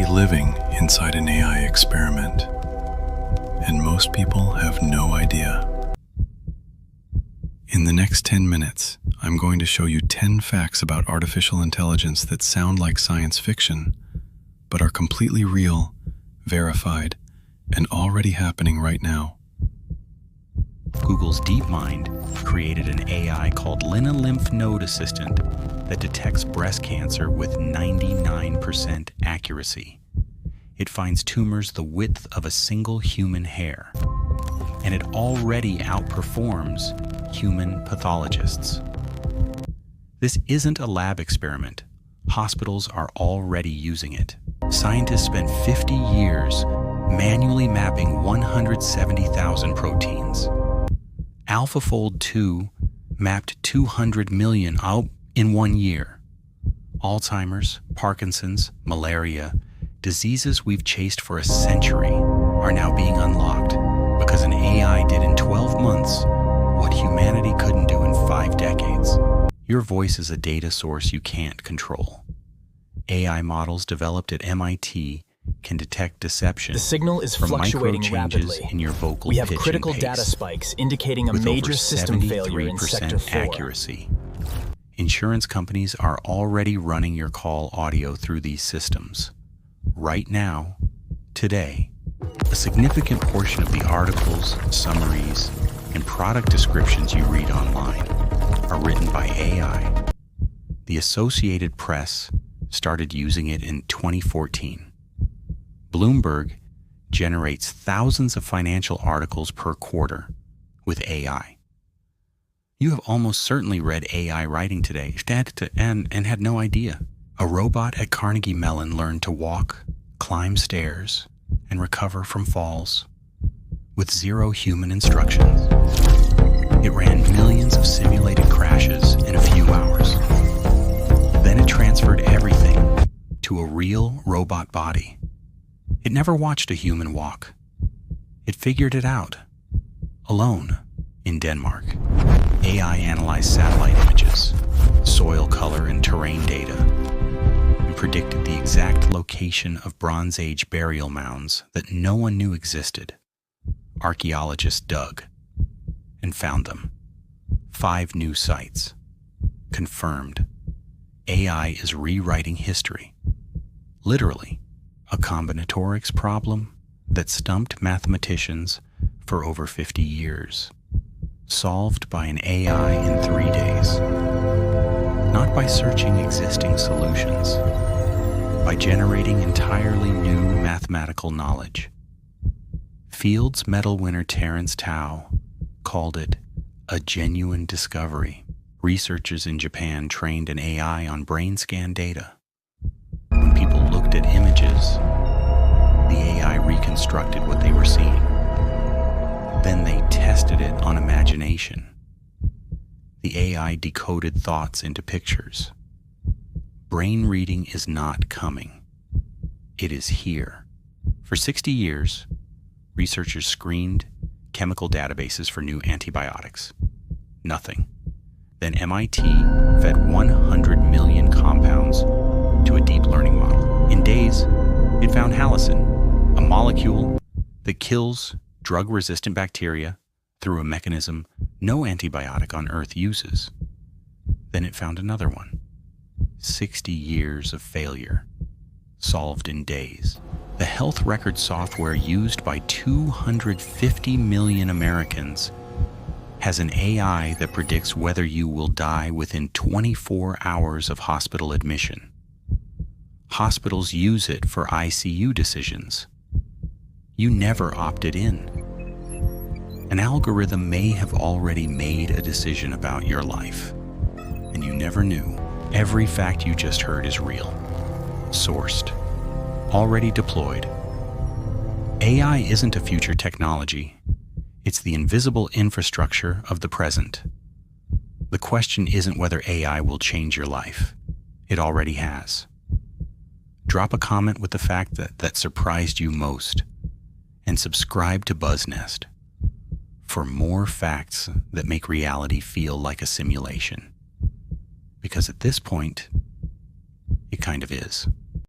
living inside an AI experiment, and most people have no idea. In the next 10 minutes, I'm going to show you 10 facts about artificial intelligence that sound like science fiction, but are completely real, verified, and already happening right now. Google's DeepMind created an AI called Lina Lymph Node Assistant that detects breast cancer with 99% accuracy. It finds tumors the width of a single human hair, and it already outperforms human pathologists. This isn't a lab experiment. Hospitals are already using it. Scientists spent 50 years manually mapping 170,000 proteins. AlphaFold 2 mapped 200 million in 1 year. Alzheimer's, Parkinson's, malaria, diseases we've chased for a century are now being unlocked because an AI did in 12 months what humanity couldn't do in 5 decades. Your voice is a data source you can't control. AI models developed at MIT can detect deception. The signal is from fluctuating micro changes rapidly. in your vocal We have pitch critical and pace, data spikes indicating a with major over system failure in 73% Sector 4. accuracy. Insurance companies are already running your call audio through these systems. Right now, today, a significant portion of the articles, summaries, and product descriptions you read online are written by AI. The Associated Press started using it in 2014. Bloomberg generates thousands of financial articles per quarter with AI. You have almost certainly read AI writing today and had no idea. A robot at Carnegie Mellon learned to walk, climb stairs, and recover from falls with 0 human instructions. It ran millions of simulated crashes in a few hours. Then it transferred everything to a real robot body. It never watched a human walk. It figured it out, alone, in Denmark. AI analyzed satellite images, soil color and terrain data, and predicted the exact location of Bronze Age burial mounds that no one knew existed. Archaeologists dug and found them. 5 new sites. Confirmed. AI is rewriting history. Literally. A combinatorics problem that stumped mathematicians for over 50 years, solved by an AI in 3 days. Not by searching existing solutions, by generating entirely new mathematical knowledge. Fields Medal winner Terence Tao called it a genuine discovery. Researchers in Japan trained an AI on brain scan data. When people looked at images, the AI reconstructed what they were seeing. Then they tested it on imagination. The AI decoded thoughts into pictures. Brain reading is not coming. It is here. For 60 years, researchers screened chemical databases for new antibiotics. Nothing. Then MIT fed 100 million compounds to a deep learning model. In days, it found halicin, a molecule that kills drug-resistant bacteria through a mechanism no antibiotic on Earth uses. Then it found another one. 60 years of failure, solved in days. The health record software used by 250 million Americans has an AI that predicts whether you will die within 24 hours of hospital admission. Hospitals use it for ICU decisions. You never opted in. An algorithm may have already made a decision about your life, and you never knew. Every fact you just heard is real, sourced, already deployed. AI isn't a future technology. It's the invisible infrastructure of the present. The question isn't whether AI will change your life. It already has. Drop a comment with the fact that surprised you most, and subscribe to BuzzNest for more facts that make reality feel like a simulation. Because at this point, it kind of is.